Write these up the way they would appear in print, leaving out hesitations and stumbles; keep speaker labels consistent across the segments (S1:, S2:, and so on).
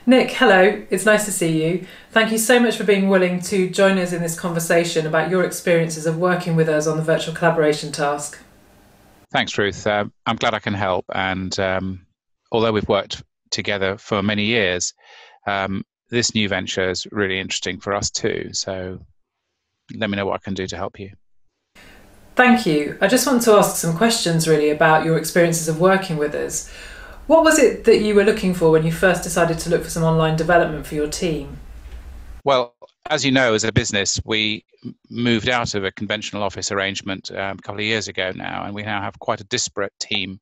S1: Nick, hello. It's nice to see you. Thank you so much for being willing to join us in this conversation about your experiences of working with us on the virtual collaboration task.
S2: Thanks, Ruth. I'm glad I can help. And although we've worked together for many years, this new venture is really interesting for us too. So let me know what I can do to help you.
S1: Thank you. I just want to ask some questions really about your experiences of working with us. What was it that you were looking for when you first decided to look for some online development for your team?
S2: Well, as you know, as a business, we moved out of a conventional office arrangement a couple of years ago now, and we now have quite a disparate team.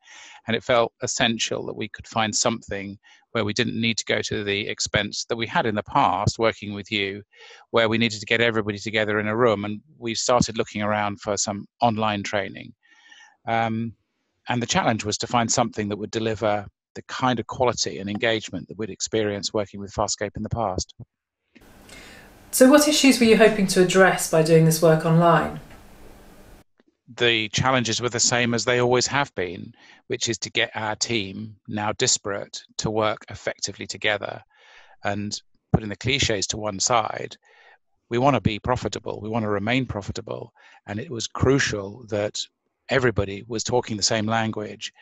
S2: And it felt essential that we could find something where we didn't need to go to the expense that we had in the past working with you, where we needed to get everybody together in a room. And we started looking around for some online training. And the challenge was to find something that would deliver the kind of quality and engagement that we'd experienced working with Farscape in the past.
S1: So, what issues were you hoping to address by doing this work online?
S2: The challenges were the same as they always have been, which is to get our team, now disparate, to work effectively together. And putting the cliches to one side, we want to be profitable, we want to remain profitable. And it was crucial that everybody was talking the same language.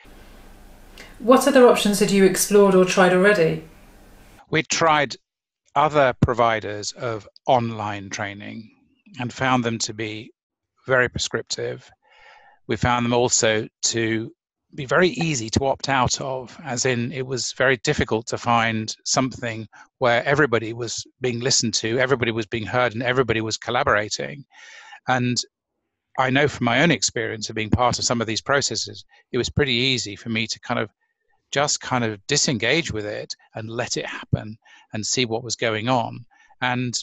S1: What other options had you explored or tried already?
S2: We tried other providers of online training and found them to be very prescriptive. We found them also to be very easy to opt out of, as in it was very difficult to find something where everybody was being listened to, everybody was being heard, and everybody was collaborating. And I know from my own experience of being part of some of these processes, it was pretty easy for me to kind of disengage with it and let it happen and see what was going on. And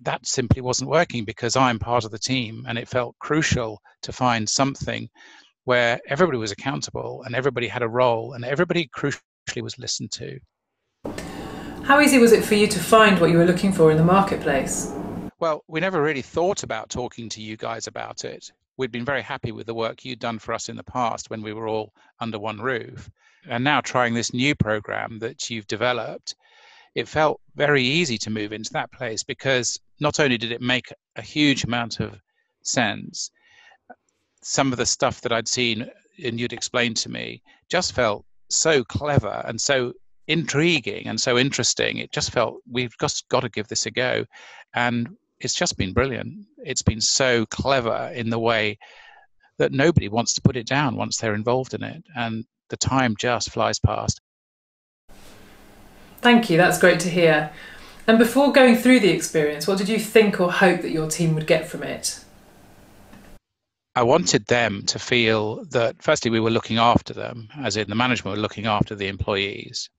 S2: that simply wasn't working because I'm part of the team, and it felt crucial to find something where everybody was accountable and everybody had a role and everybody crucially was listened to.
S1: How easy was it for you to find what you were looking for in the marketplace?
S2: Well, we never really thought about talking to you guys about it. We'd been very happy with the work you'd done for us in the past when we were all under one roof. And now trying this new program that you've developed, it felt very easy to move into that place because not only did it make a huge amount of sense, some of the stuff that I'd seen and you'd explained to me just felt so clever and so intriguing and so interesting. It just felt we've just got to give this a go. And it's just been brilliant. It's been so clever in the way that nobody wants to put it down once they're involved in it. And the time just flies past.
S1: Thank you, that's great to hear. And before going through the experience, what did you think or hope that your team would get from it?
S2: I wanted them to feel that, firstly, we were looking after them, as in the management were looking after the employees.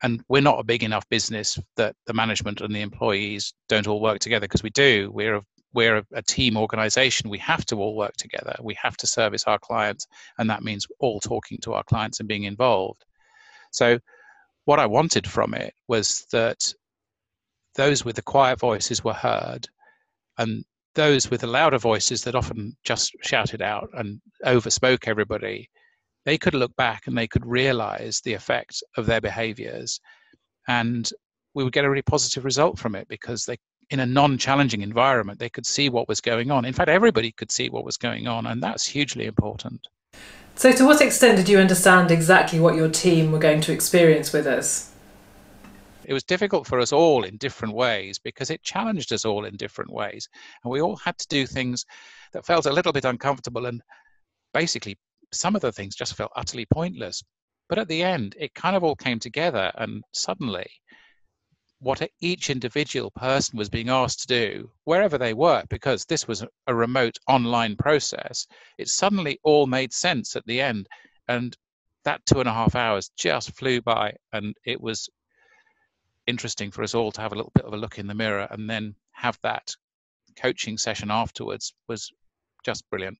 S2: And we're not a big enough business that the management and the employees don't all work together, because we do. We're a team organization. We have to all work together. We have to service our clients, and that means all talking to our clients and being involved. So what I wanted from it was that those with the quiet voices were heard, and those with the louder voices that often just shouted out and overspoke everybody, they could look back and they could realize the effect of their behaviors, and we would get a really positive result from it because they, in a non-challenging environment, they could see what was going on. In fact, everybody could see what was going on, and that's hugely important.
S1: So, to what extent did you understand exactly what your team were going to experience with us?
S2: It was difficult for us all in different ways because it challenged us all in different ways. And we all had to do things that felt a little bit uncomfortable, and basically some of the things just felt utterly pointless. But at the end, it kind of all came together, and suddenly what each individual person was being asked to do, wherever they were, because this was a remote online process, it suddenly all made sense at the end. And that 2.5 hours just flew by, and it was interesting for us all to have a little bit of a look in the mirror and then have that coaching session afterwards was just brilliant.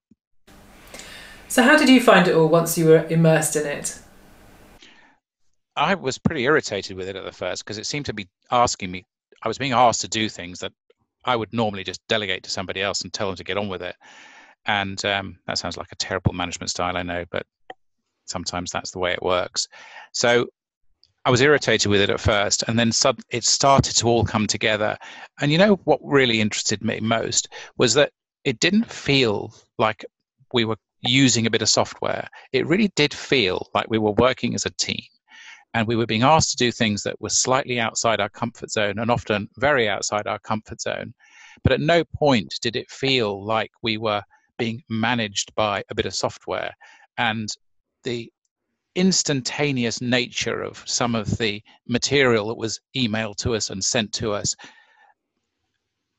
S1: So, how did you find it all once you were immersed in it?
S2: I was pretty irritated with it at the first because it seemed to be asking me, I was being asked to do things that I would normally just delegate to somebody else and tell them to get on with it. And that sounds like a terrible management style, I know, but sometimes that's the way it works. So I was irritated with it at first, and then it started to all come together. And you know what really interested me most was that it didn't feel like we were using a bit of software. It really did feel like we were working as a team, and we were being asked to do things that were slightly outside our comfort zone, and often very outside our comfort zone. But at no point did it feel like we were being managed by a bit of software. And the instantaneous nature of some of the material that was emailed to us and sent to us,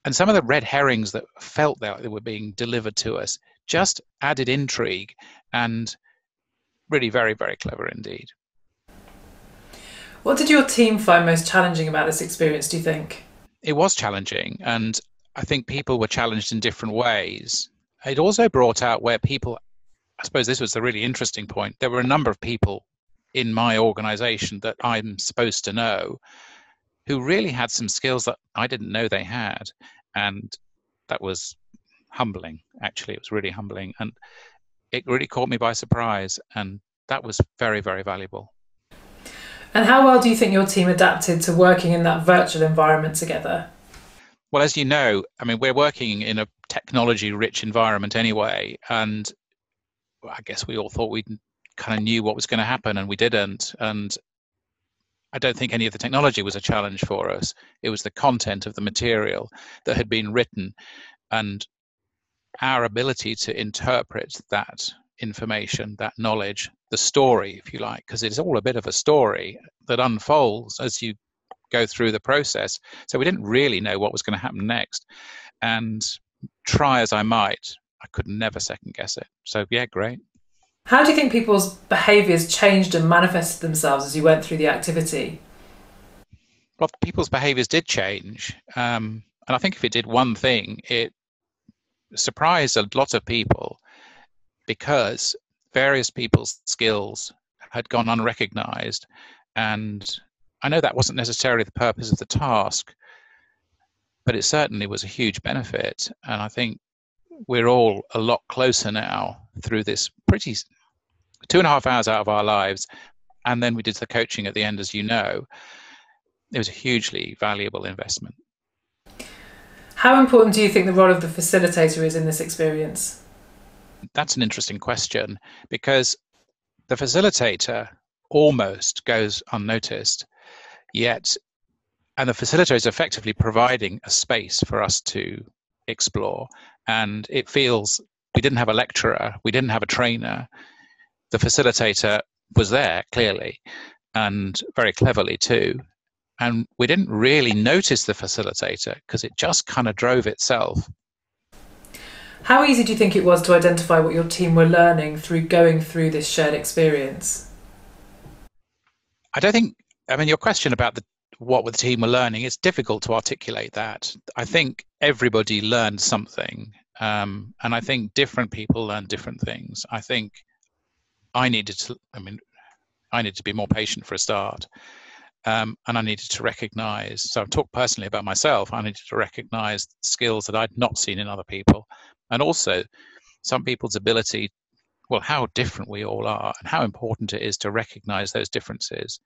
S2: and some of the red herrings that felt that they were being delivered to us, just added intrigue, and really very, very clever indeed.
S1: What did your team find most challenging about this experience, do you think?
S2: It was challenging, and I think people were challenged in different ways. It also brought out where people, I suppose this was the really interesting point, there were a number of people in my organization that I'm supposed to know who really had some skills that I didn't know they had. And that was humbling, actually. It was really humbling. And it really caught me by surprise. And that was very, very valuable.
S1: And how well do you think your team adapted to working in that virtual environment together?
S2: Well, as you know, I mean, we're working in a technology-rich environment anyway. And I guess we all thought we kind of knew what was going to happen, and we didn't. And I don't think any of the technology was a challenge for us. It was the content of the material that had been written and our ability to interpret that information, that knowledge, the story, if you like, because it's all a bit of a story that unfolds as you go through the process. So we didn't really know what was going to happen next. And try as I might, I could never second guess it. So yeah, great.
S1: How do you think people's behaviours changed and manifested themselves as you went through the activity?
S2: Well, people's behaviours did change. And I think if it did one thing, it surprised a lot of people because various people's skills had gone unrecognised. And I know that wasn't necessarily the purpose of the task, but it certainly was a huge benefit. And I think we're all a lot closer now through this pretty 2.5 hours out of our lives. And then we did the coaching at the end, as you know. It was a hugely valuable investment.
S1: How important do you think the role of the facilitator is in this experience?
S2: That's an interesting question, because the facilitator almost goes unnoticed, and the facilitator is effectively providing a space for us to explore. And it feels we didn't have a lecturer, we didn't have a trainer. The facilitator was there clearly and very cleverly too. And we didn't really notice the facilitator because it just kind of drove itself.
S1: How easy do you think it was to identify what your team were learning through going through this shared experience?
S2: Your question about what the team were learning, it's difficult to articulate that. I think everybody learned something. And I think different people learn different things. I think I needed to be more patient for a start. And I needed to recognize, so I've talked personally about myself, I needed to recognize skills that I'd not seen in other people. And also some people's ability, well, how different we all are and how important it is to recognize those differences.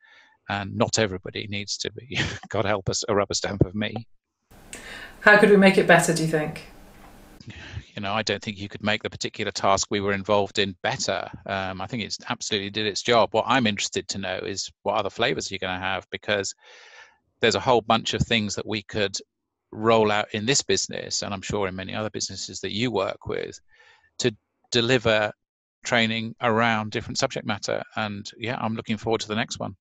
S2: And not everybody needs to be, God help us, a rubber stamp of me.
S1: How could we make it better, do you think?
S2: I don't think you could make the particular task we were involved in better. I think it absolutely did its job. What I'm interested to know is what other flavors you're going to have, because there's a whole bunch of things that we could roll out in this business, and I'm sure in many other businesses that you work with, to deliver training around different subject matter. And yeah, I'm looking forward to the next one.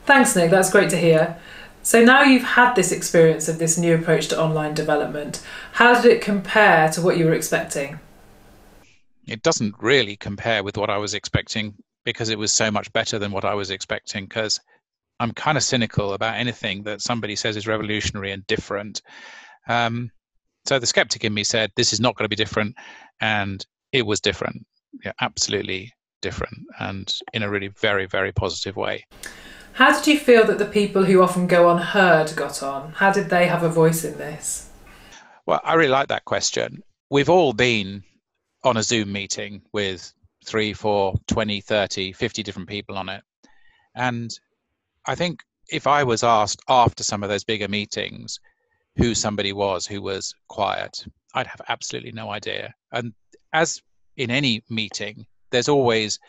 S1: Thanks, Nick. That's great to hear. So now you've had this experience of this new approach to online development. How did it compare to what you were expecting?
S2: It doesn't really compare with what I was expecting, because it was so much better than what I was expecting, because I'm kind of cynical about anything that somebody says is revolutionary and different. So the skeptic in me said, this is not going to be different. And it was different. Yeah, absolutely different. And in a really very, very positive way.
S1: How did you feel that the people who often go unheard got on? How did they have a voice in this?
S2: Well, I really like that question. We've all been on a Zoom meeting with 3, 4, 20, 30, 50 different people on it. And I think if I was asked after some of those bigger meetings who somebody was who was quiet, I'd have absolutely no idea. And as in any meeting, there's always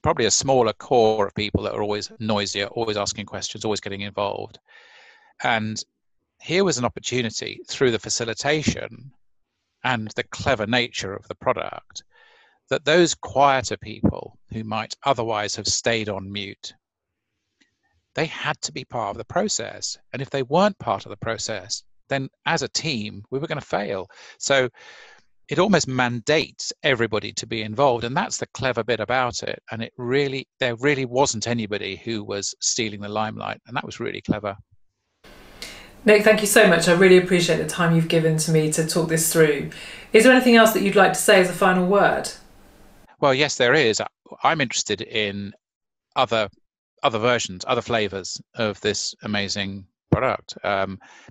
S2: probably a smaller core of people that are always noisier, always asking questions, always getting involved. And here was an opportunity through the facilitation and the clever nature of the product that those quieter people who might otherwise have stayed on mute, they had to be part of the process. And if they weren't part of the process, then as a team, we were going to fail. So it almost mandates everybody to be involved. And that's the clever bit about it. And there really wasn't anybody who was stealing the limelight. And that was really clever.
S1: Nick, thank you so much. I really appreciate the time you've given to me to talk this through. Is there anything else that you'd like to say as a final word?
S2: Well, yes, there is. I'm interested in other versions, other flavors of this amazing product,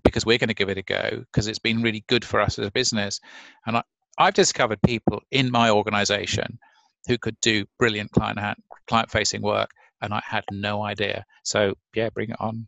S2: because we're going to give it a go, because it's been really good for us as a business. And I've discovered people in my organization who could do brilliant client-facing work, and I had no idea. So yeah, bring it on.